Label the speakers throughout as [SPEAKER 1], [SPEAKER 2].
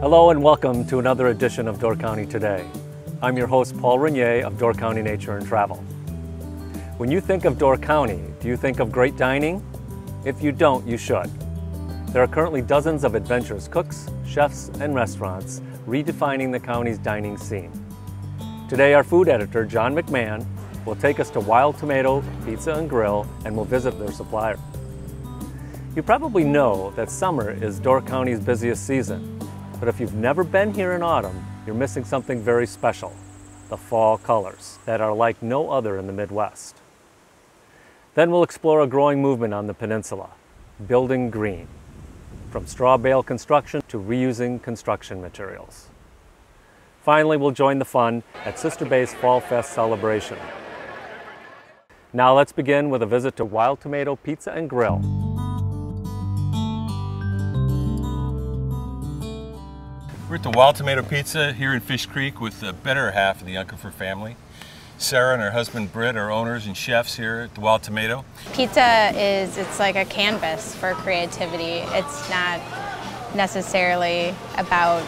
[SPEAKER 1] Hello and welcome to another edition of Door County Today. I'm your host, Paul Renier of Door County Nature and Travel. When you think of Door County, do you think of great dining? If you don't, you should. There are currently dozens of adventurous cooks, chefs, and restaurants redefining the county's dining scene. Today, our food editor, John McMahon, will take us to Wild Tomato Pizza and Grill, and we'll visit their supplier. You probably know that summer is Door County's busiest season. But if you've never been here in autumn, you're missing something very special, the fall colors that are like no other in the Midwest. Then we'll explore a growing movement on the peninsula, building green, from straw bale construction to reusing construction materials. Finally, we'll join the fun at Sister Bay's Fall Fest celebration. Now let's begin with a visit to Wild Tomato Pizza and Grill.
[SPEAKER 2] We're at the Wild Tomato Pizza here in Fish Creek with the better half of the Unkerfer family. Sarah and her husband Britt are owners and chefs here at the Wild Tomato.
[SPEAKER 3] Pizza it's like a canvas for creativity. It's not necessarily about,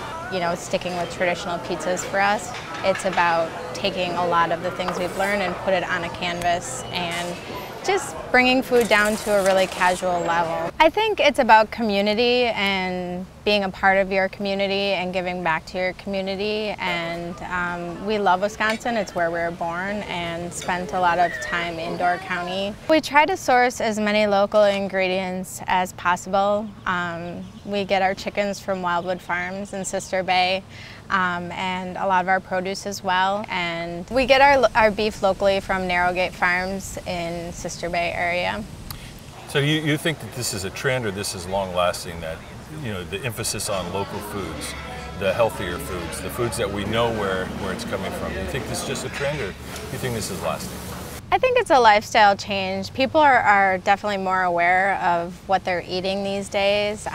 [SPEAKER 3] sticking with traditional pizzas for us. It's about taking a lot of the things we've learned and put it on a canvas and just bringing food down to a really casual level. I think it's about community and being a part of your community and giving back to your community. And we love Wisconsin. It's where we were born and spent a lot of time in Door County. We try to source as many local ingredients as possible. We get our chickens from Wildwood Farms in Sister Bay. And a lot of our produce as well. And we get our beef locally from Narrowgate Farms in Sister Bay area.
[SPEAKER 2] So you think that this is a trend or this is long lasting, that the emphasis on local foods, the healthier foods, the foods that we know where it's coming from? Do you think this is just a trend or do you think this is lasting?
[SPEAKER 3] I think it's a lifestyle change. People are definitely more aware of what they're eating these days,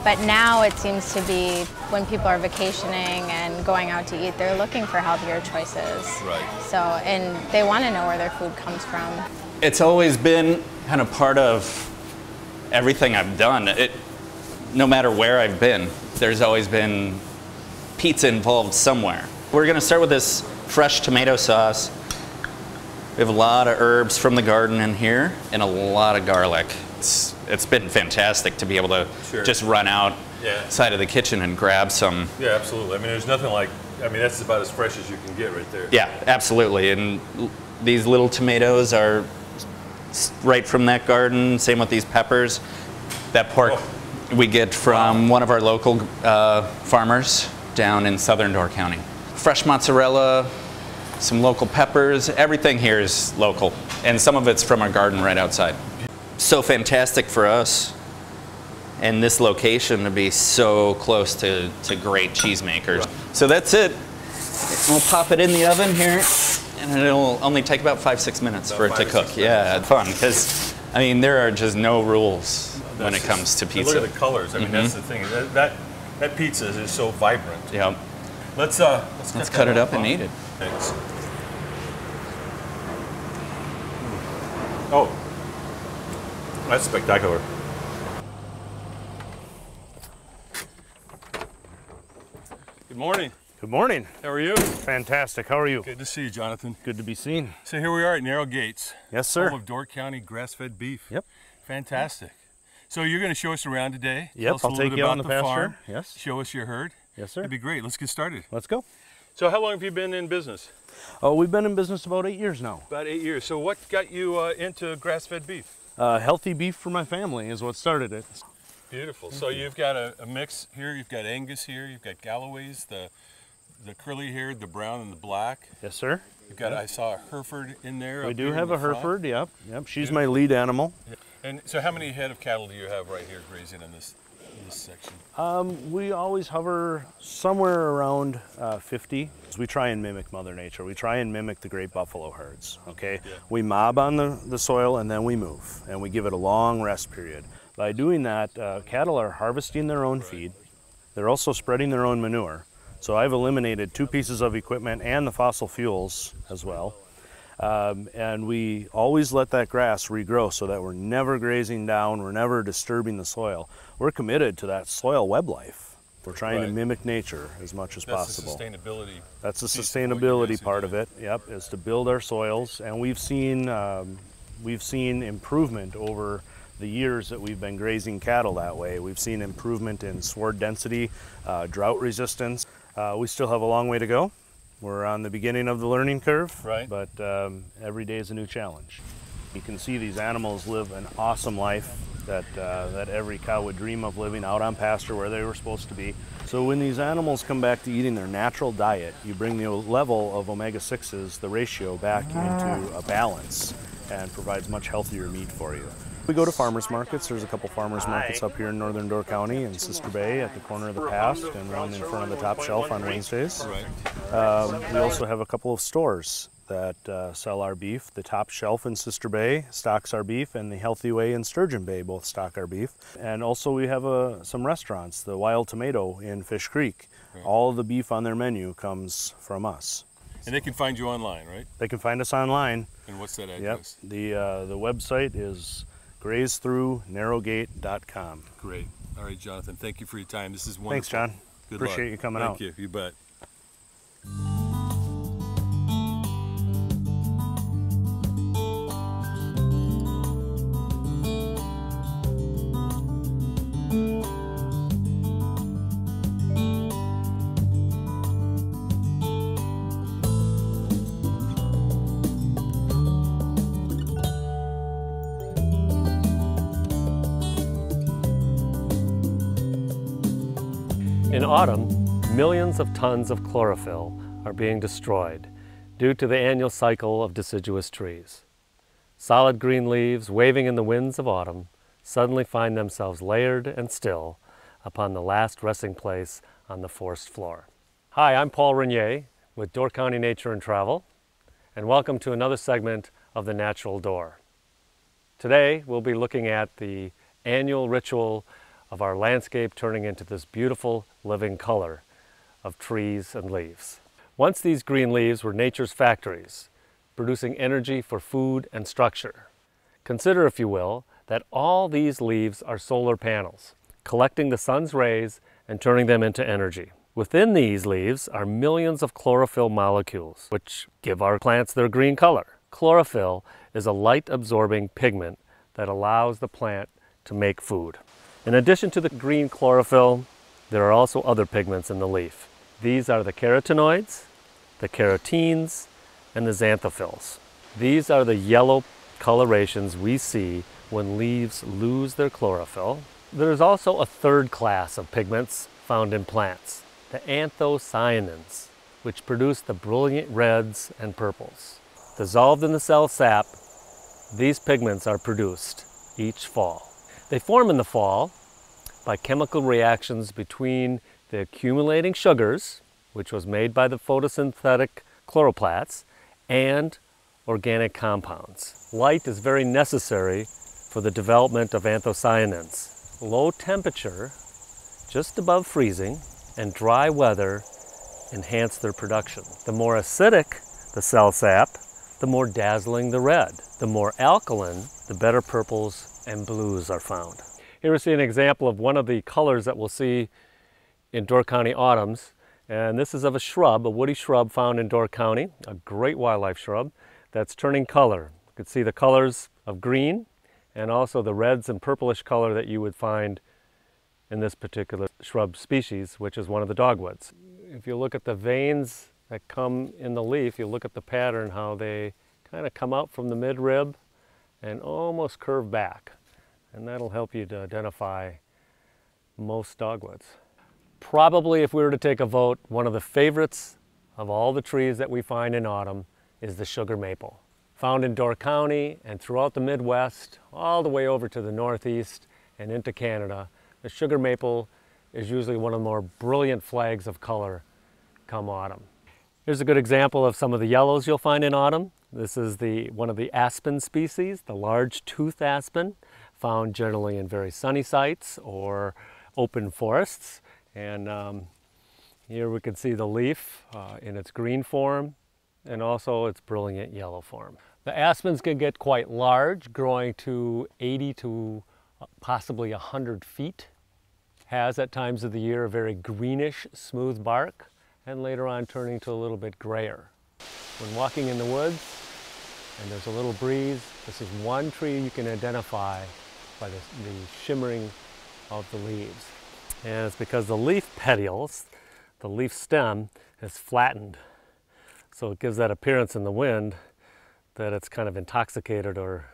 [SPEAKER 3] but now it seems to be when people are vacationing and going out to eat, they're looking for healthier choices.
[SPEAKER 2] Right.
[SPEAKER 3] So, and they want to know where their food comes from.
[SPEAKER 4] It's always been kind of part of everything I've done. No matter where I've been, there's always been pizza involved somewhere. We're going to start with this fresh tomato sauce. We have a lot of herbs from the garden in here and a lot of garlic. It's been fantastic to be able to just run outside of the kitchen and grab some.
[SPEAKER 2] Yeah, absolutely. I mean, there's nothing like, that's about as fresh as you can get right there.
[SPEAKER 4] Yeah, absolutely. And these little tomatoes are right from that garden. Same with these peppers. That pork we get from one of our local farmers down in southern Door County. Fresh mozzarella, some local peppers, everything here is local, and some of it's from our garden right outside. So fantastic for us and this location to be so close to great cheesemakers. So that's it. We'll pop it in the oven here, and it'll only take about 5-6 minutes for it to cook. Yeah, it's fun, because there are just no rules when it comes to pizza.
[SPEAKER 2] Look at the colors. That's the thing. That pizza is so vibrant.
[SPEAKER 4] Yeah.
[SPEAKER 2] Let's
[SPEAKER 4] cut it up and eat it.
[SPEAKER 2] Thanks. Oh, that's spectacular. Good morning.
[SPEAKER 5] Good morning.
[SPEAKER 2] How are you?
[SPEAKER 5] Fantastic. How are you?
[SPEAKER 2] Good to see you, Jonathan.
[SPEAKER 5] Good to be seen.
[SPEAKER 2] So here we are at Narrow Gates.
[SPEAKER 5] Yes, sir.
[SPEAKER 2] Home of Door County grass-fed beef.
[SPEAKER 5] Yep.
[SPEAKER 2] Fantastic. So you're going to show us around today.
[SPEAKER 5] Yep, I'll take you on the pasture.
[SPEAKER 2] Farm.
[SPEAKER 5] Yes.
[SPEAKER 2] Show us your herd.
[SPEAKER 5] Yes, sir.
[SPEAKER 2] That'd be great. Let's get started.
[SPEAKER 5] Let's go.
[SPEAKER 2] So how long have you been in business?
[SPEAKER 5] Oh, we've been in business about 8 years now.
[SPEAKER 2] About 8 years. So what got you into grass-fed beef?
[SPEAKER 5] Healthy beef for my family is what started it.
[SPEAKER 2] Beautiful. So you've got a mix here. You've got Angus here. You've got Galloways, the curly haired, the brown, and the black.
[SPEAKER 5] Yes, sir.
[SPEAKER 2] You've got, I saw a Hereford in there.
[SPEAKER 5] We do have a Hereford, yep. She's my lead animal.
[SPEAKER 2] Yeah. And so how many head of cattle do you have right here grazing in this section?
[SPEAKER 5] We always hover somewhere around 50. We try and mimic Mother Nature. We try and mimic the great buffalo herds, okay? Yeah. We mob on the soil and then we move, and we give it a long rest period. By doing that, cattle are harvesting their own feed. They're also spreading their own manure. So I've eliminated 2 pieces of equipment and the fossil fuels as well. And we always let that grass regrow so that we're never grazing down, we're never disturbing the soil. We're committed to that soil web life. We're trying to
[SPEAKER 2] Right.
[SPEAKER 5] mimic nature as much as possible.
[SPEAKER 2] That's the sustainability.
[SPEAKER 5] That's the
[SPEAKER 2] piece of what you
[SPEAKER 5] sustainability
[SPEAKER 2] guys are
[SPEAKER 5] part of
[SPEAKER 2] doing.
[SPEAKER 5] it. Yep, is to build our soils, and we've seen improvement over the years that we've been grazing cattle that way. We've seen improvement in sward density, drought resistance. We still have a long way to go. We're on the beginning of the learning curve,
[SPEAKER 2] Right.
[SPEAKER 5] but every day is a new challenge. You can see these animals live an awesome life that every cow would dream of, living out on pasture where they were supposed to be. So when these animals come back to eating their natural diet, you bring the level of omega-6s, the ratio, back into a balance, and provides much healthier meat for you. We go to farmers markets. There's a couple farmers markets up here in northern Door County and Sister Bay at the corner of the Past, and one in front of the Top Shelf on Wednesdays.
[SPEAKER 2] Right.
[SPEAKER 5] We also have a couple of stores that sell our beef. The Top Shelf in Sister Bay stocks our beef, and the Healthy Way in Sturgeon Bay both stock our beef. And also we have some restaurants, the Wild Tomato in Fish Creek.
[SPEAKER 2] Right.
[SPEAKER 5] All of the beef on their menu comes from us.
[SPEAKER 2] And they can find you online, right?
[SPEAKER 5] They can find us online.
[SPEAKER 2] And what's that
[SPEAKER 5] Yep.
[SPEAKER 2] address?
[SPEAKER 5] The website is grazethroughnarrowgate.com.
[SPEAKER 2] Great. All right, Jonathan, thank you for your time. This is wonderful.
[SPEAKER 5] Thanks, John.
[SPEAKER 2] Good
[SPEAKER 5] Appreciate
[SPEAKER 2] luck.
[SPEAKER 5] you coming
[SPEAKER 2] Thank
[SPEAKER 5] out.
[SPEAKER 2] you. You bet.
[SPEAKER 1] In autumn, millions of tons of chlorophyll are being destroyed due to the annual cycle of deciduous trees. Solid green leaves waving in the winds of autumn suddenly find themselves layered and still upon the last resting place on the forest floor. Hi, I'm Paul Renier with Door County Nature and Travel, and welcome to another segment of The Natural Door. Today, we'll be looking at the annual ritual of our landscape turning into this beautiful living color of trees and leaves. Once these green leaves were nature's factories, producing energy for food and structure. Consider, if you will, that all these leaves are solar panels, collecting the sun's rays and turning them into energy. Within these leaves are millions of chlorophyll molecules, which give our plants their green color. Chlorophyll is a light-absorbing pigment that allows the plant to make food. In addition to the green chlorophyll, there are also other pigments in the leaf. These are the carotenoids, the carotenes, and the xanthophylls. These are the yellow colorations we see when leaves lose their chlorophyll. There is also a third class of pigments found in plants, the anthocyanins, which produce the brilliant reds and purples. Dissolved in the cell sap, these pigments are produced each fall. They form in the fall by chemical reactions between the accumulating sugars, which was made by the photosynthetic chloroplasts, and organic compounds. Light is very necessary for the development of anthocyanins. Low temperature, just above freezing, and dry weather enhance their production. The more acidic the cell sap, the more dazzling the red. The more alkaline, the better purples and blues are found. Here we see an example of one of the colors that we'll see in Door County autumns, and this is of a shrub, a woody shrub found in Door County, a great wildlife shrub that's turning color. You can see the colors of green and also the reds and purplish color that you would find in this particular shrub species, which is one of the dogwoods. If you look at the veins that come in the leaf, you look at the pattern, how they kind of come out from the midrib and almost curve back. And that'll help you to identify most dogwoods. Probably, if we were to take a vote, one of the favorites of all the trees that we find in autumn is the sugar maple. Found in Door County and throughout the Midwest, all the way over to the Northeast and into Canada, the sugar maple is usually one of the more brilliant flags of color come autumn. Here's a good example of some of the yellows you'll find in autumn. This is one of the aspen species, the large tooth aspen, found generally in very sunny sites or open forests. And here we can see the leaf in its green form and also its brilliant yellow form. The aspens can get quite large, growing to 80 to possibly 100 feet has at times of the year a very greenish, smooth bark, and later on turning to a little bit grayer. When walking in the woods and there's a little breeze, this is one tree you can identify by the shimmering of the leaves. And it's because the leaf petioles, the leaf stem, is flattened. So it gives that appearance in the wind that it's kind of intoxicated or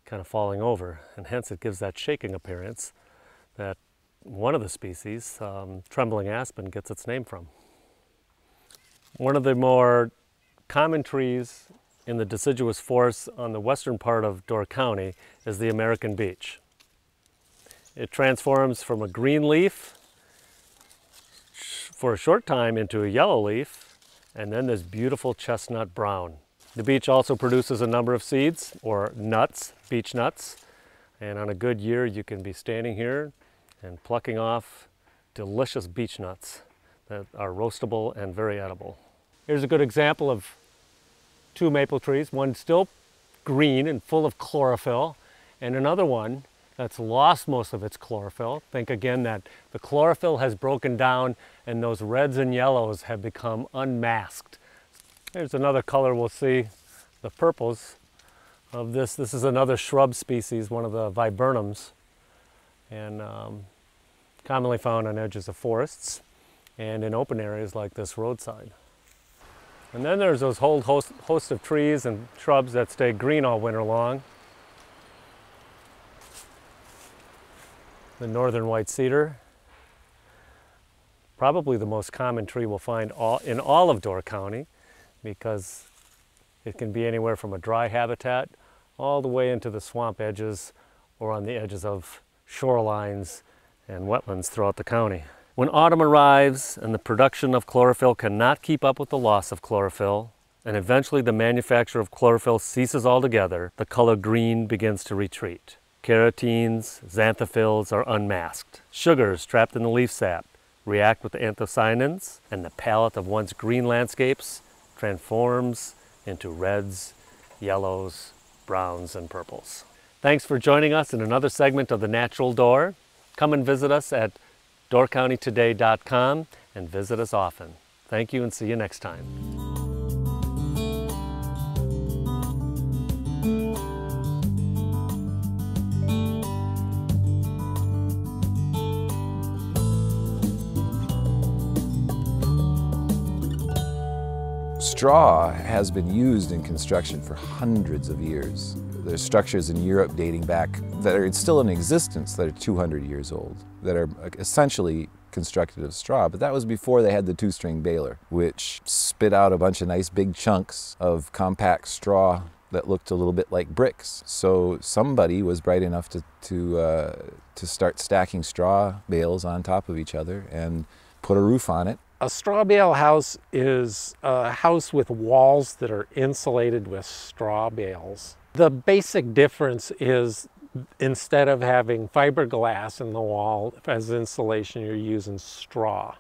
[SPEAKER 1] kind of falling over. And hence it gives that shaking appearance that one of the species, trembling aspen, gets its name from. One of the more common trees in the deciduous forests on the western part of Door County is the American beech. It transforms from a green leaf for a short time into a yellow leaf, and then this beautiful chestnut brown. The beech also produces a number of seeds, or nuts, beech nuts, and on a good year you can be standing here and plucking off delicious beech nuts that are roastable and very edible. Here's a good example of two maple trees, one still green and full of chlorophyll, and another one that's lost most of its chlorophyll. Think again that the chlorophyll has broken down and those reds and yellows have become unmasked. There's another color we'll see, the purples of this. This is another shrub species, one of the viburnums, and commonly found on edges of forests and in open areas like this roadside. And then there's those whole host of trees and shrubs that stay green all winter long. The northern white cedar, probably the most common tree we'll find in all of Door County, because it can be anywhere from a dry habitat all the way into the swamp edges or on the edges of shorelines and wetlands throughout the county. When autumn arrives and the production of chlorophyll cannot keep up with the loss of chlorophyll, and eventually the manufacture of chlorophyll ceases altogether, the color green begins to retreat. Carotenes, xanthophylls are unmasked. Sugars trapped in the leaf sap react with the anthocyanins, and the palette of once green landscapes transforms into reds, yellows, browns, and purples. Thanks for joining us in another segment of The Natural Door. Come and visit us at doorcountytoday.com and visit us often. Thank you and see you next time.
[SPEAKER 6] Straw has been used in construction for hundreds of years. There's structures in Europe dating back that are still in existence that are 200 years old, that are essentially constructed of straw, but that was before they had the two-string baler, which spit out a bunch of nice big chunks of compact straw that looked a little bit like bricks. So somebody was bright enough to start stacking straw bales on top of each other and put a roof on it.
[SPEAKER 7] A straw bale house is a house with walls that are insulated with straw bales. The basic difference is instead of having fiberglass in the wall as insulation, you're using straw.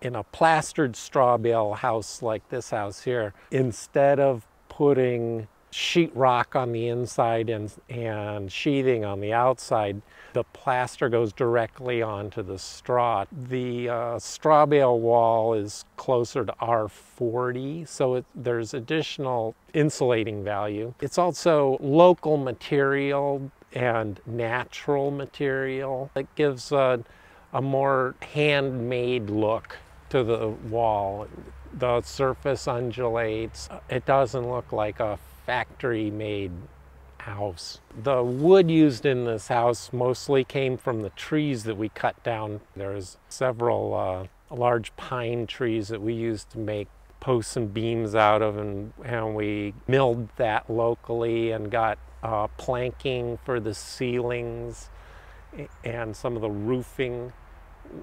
[SPEAKER 7] In a plastered straw bale house like this house here, instead of putting sheetrock on the inside and sheathing on the outside, the plaster goes directly onto the straw. The straw bale wall is closer to R40, so there's additional insulating value. It's also local material and natural material. It gives a more handmade look to the wall. The surface undulates. It doesn't look like a factory-made house. The wood used in this house mostly came from the trees that we cut down. There's several large pine trees that we used to make posts and beams out of, and we milled that locally and got planking for the ceilings, and some of the roofing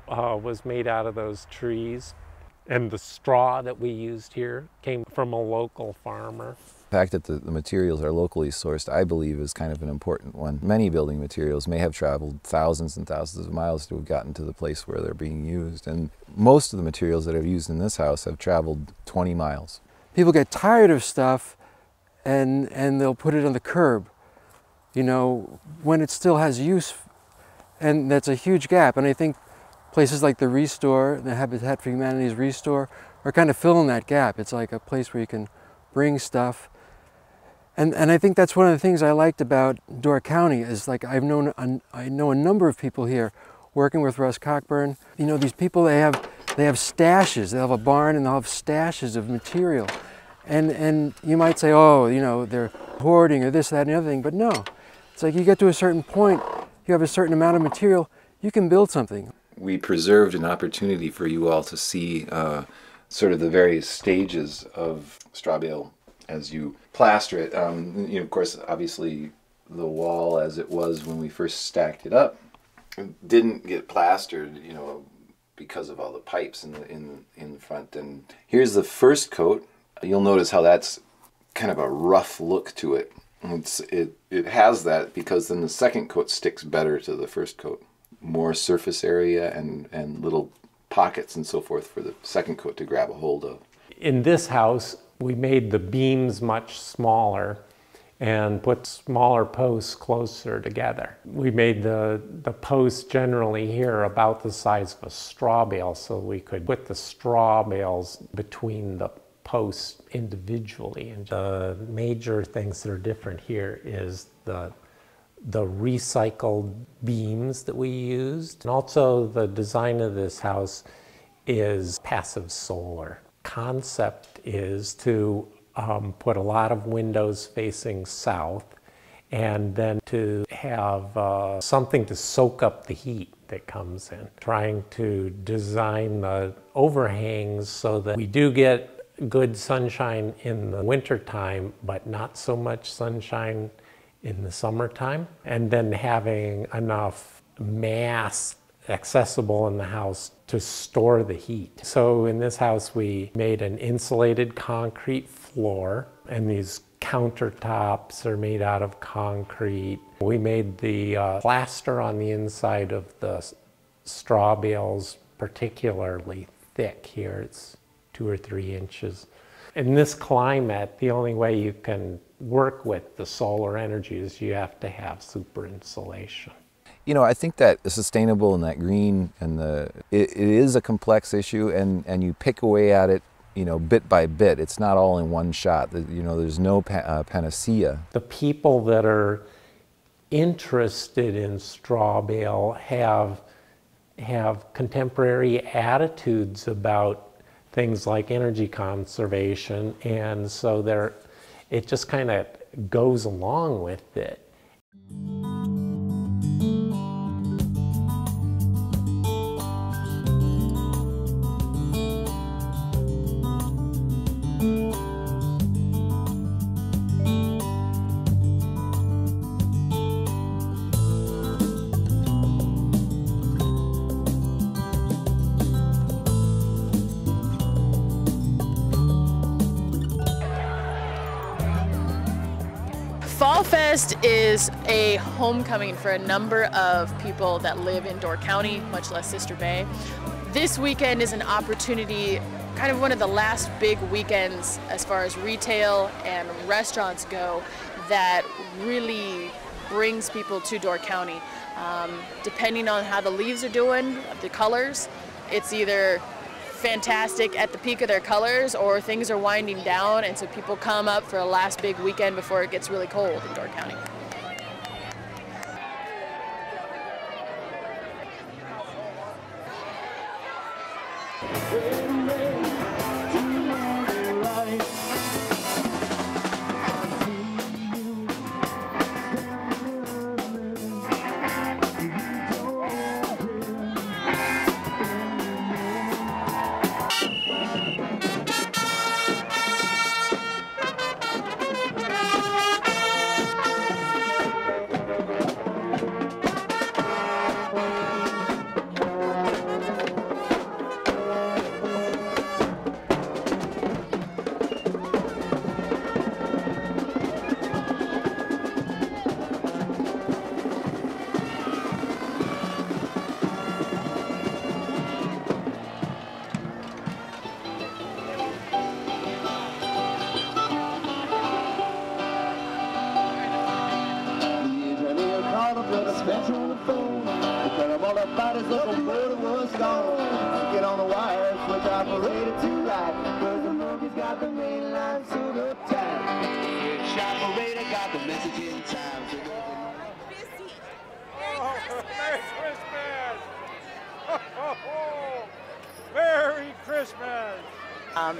[SPEAKER 7] was made out of those trees. And the straw that we used here came from a local farmer.
[SPEAKER 6] The fact that the materials are locally sourced, I believe, is kind of an important one. Many building materials may have traveled thousands and thousands of miles to have gotten to the place where they're being used. And most of the materials that are used in this house have traveled 20 miles.
[SPEAKER 8] People get tired of stuff and they'll put it on the curb, you know, when it still has use. And that's a huge gap. And I think places like the Restore, the Habitat for Humanity's Restore, are kind of filling that gap. It's like a place where you can bring stuff. And I think that's one of the things I liked about Door County is like I know a number of people here working with Russ Cockburn. You know, these people, they have stashes. They'll have a barn and they'll have stashes of material. And you might say, oh, you know, they're hoarding or this, that, and the other thing, but no. It's like you get to a certain point, you have a certain amount of material, you can build something.
[SPEAKER 6] We preserved an opportunity for you all to see sort of the various stages of straw bale as you plaster it. You know, of course, obviously the wall as it was when we first stacked it up didn't get plastered, you know, because of all the pipes in the front. And here's the first coat. You'll notice how that's kind of a rough look to it. It has that because then the second coat sticks better to the first coat. More surface area and little pockets and so forth for the second coat to grab a hold of.
[SPEAKER 7] In this house, we made the beams much smaller and put smaller posts closer together. We made the posts generally here about the size of a straw bale, so we could put the straw bales between the posts individually. And the major things that are different here is the recycled beams that we used. And also the design of this house is passive solar. Concept is to put a lot of windows facing south and then to have something to soak up the heat that comes in. Trying to design the overhangs so that we do get good sunshine in the wintertime, but not so much sunshine in the summertime. And then having enough mass accessible in the house to store the heat. So in this house we made an insulated concrete floor, and these countertops are made out of concrete. We made the plaster on the inside of the straw bales particularly thick here. It's 2 or 3 inches. In this climate, the only way you can work with the solar energy is you have to have super insulation.
[SPEAKER 6] You know, I think that the sustainable and that green and it is a complex issue, and you pick away at it, you know, bit by bit. It's not all in one shot. You know, there's no panacea.
[SPEAKER 7] The people that are interested in straw bale have contemporary attitudes about things like energy conservation, and so it just kind of goes along with it.
[SPEAKER 9] Fall Fest is a homecoming for a number of people that live in Door County, much less Sister Bay. This weekend is an opportunity, kind of one of the last big weekends as far as retail and restaurants go, that really brings people to Door County. Depending on how the leaves are doing, the colors, it's either fantastic at the peak of their colors or things are winding down, and so people come up for a last big weekend before it gets really cold in Door County.
[SPEAKER 10] go. Get on the wires with the operator to light. Cause the monkey's got the main line super tight. Which operator got the message in time? So
[SPEAKER 11] Merry Christmas! Merry Christmas!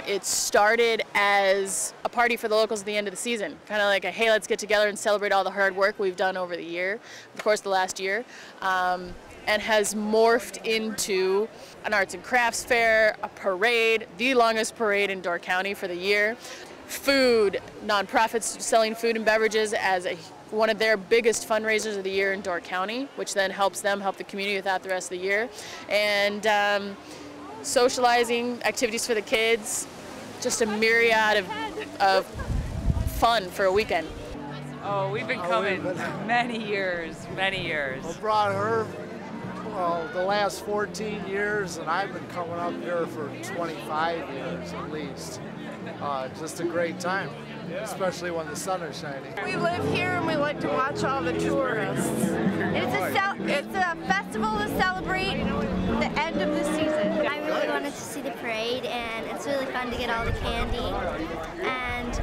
[SPEAKER 9] It started as a party for the locals at the end of the season, kind of like a, hey, let's get together and celebrate all the hard work we've done over the year, of course the last year, and has morphed into an arts and crafts fair, a parade, the longest parade in Door County for the year, food, nonprofits selling food and beverages as one of their biggest fundraisers of the year in Door County, which then helps them help the community with that the rest of the year, and socializing, activities for the kids, just a myriad of fun for a weekend.
[SPEAKER 12] Oh, we've been coming many years, many years.
[SPEAKER 11] I brought her the last 14 years, and I've been coming up here for 25 years at least. Just a great time, especially when the sun is shining.
[SPEAKER 13] We live here and we like to watch all the tourists. It's a festival to celebrate the end of the season.
[SPEAKER 14] I really wanted to see the parade, and it's really fun to get all the candy, and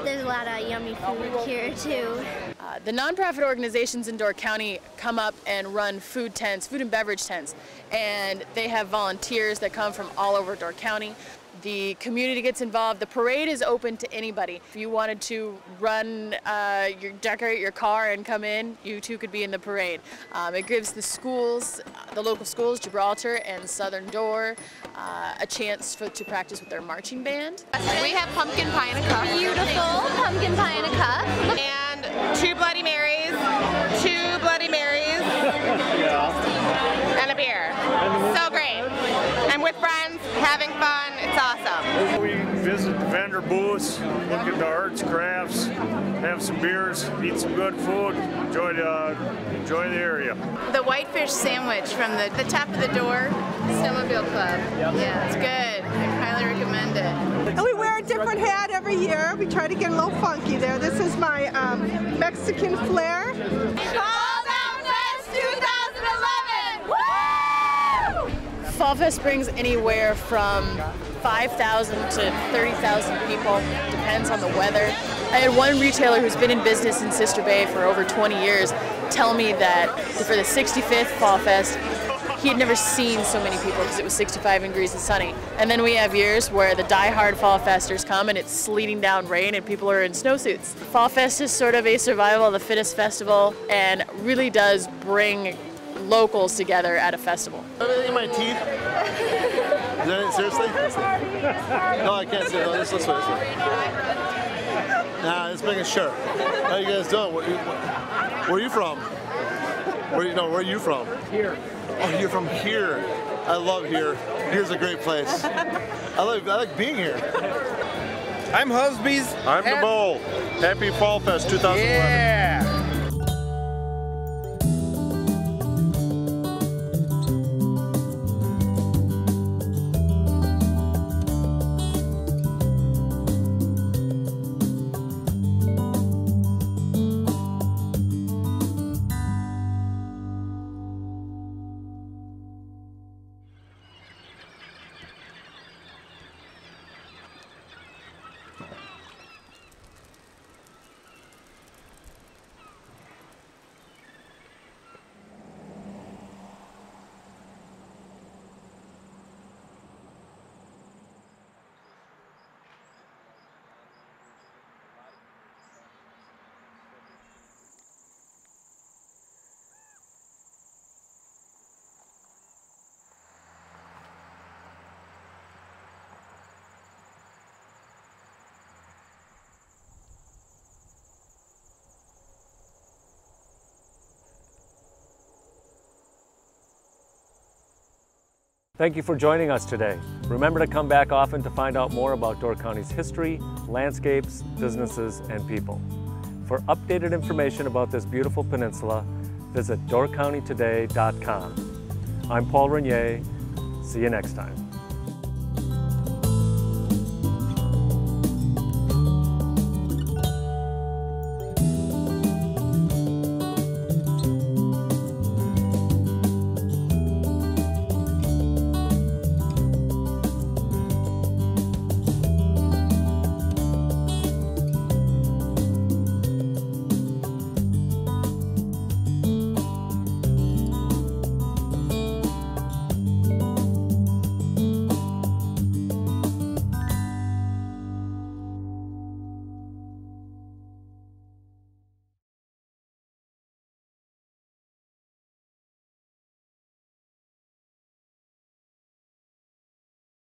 [SPEAKER 14] there's a lot of yummy food here too.
[SPEAKER 9] The nonprofit organizations in Door County come up and run food tents, food and beverage tents, and they have volunteers that come from all over Door County. The community gets involved. The parade is open to anybody. If you wanted to decorate your car and come in, you too could be in the parade. It gives the schools, the local schools, Gibraltar and Southern Door, a chance to practice with their marching band.
[SPEAKER 13] We have pumpkin pie in a cup.
[SPEAKER 14] Beautiful pumpkin pie in a cup.
[SPEAKER 13] And 2 Bloody Marys, 2 Bloody Marys, and a beer. So great. And with friends, having fun, it's awesome.
[SPEAKER 11] We visit the vendor booths, look at the arts, crafts, have some beers, eat some good food, enjoy the area.
[SPEAKER 13] The whitefish sandwich from the top of the door, Snowmobile Club. Yeah, it's good. I highly recommend it.
[SPEAKER 15] And we wear a different hat every year. We try to get a little funky there. This is my Mexican flair.
[SPEAKER 13] Fall Down Fest 2011! Woo!
[SPEAKER 9] Fall Fest brings anywhere from 5,000 to 30,000 people, depends on the weather. I had one retailer who's been in business in Sister Bay for over 20 years tell me that for the 65th Fall Fest, he had never seen so many people because it was 65 degrees and sunny. And then we have years where the die-hard Fall Festers come and it's sleeting down rain and people are in snowsuits. Fall Fest is sort of a survival of the fittest festival and really does bring locals together at a festival.
[SPEAKER 11] Everything in my teeth? Is that it? Seriously? No, I can't say it. No, this way. Nah, let's make it sure. How you guys doing? Where are you from? Where are you from?
[SPEAKER 16] Here.
[SPEAKER 11] Oh, you're from here. I love here. Here's a great place. I like being here.
[SPEAKER 16] I'm Husby's.
[SPEAKER 11] I'm the Bull. Happy Fall Fest 2011.
[SPEAKER 16] Yeah.
[SPEAKER 1] Thank you for joining us today. Remember to come back often to find out more about Door County's history, landscapes, businesses, and people. For updated information about this beautiful peninsula, visit doorcountytoday.com. I'm Paul Renier. See you next time.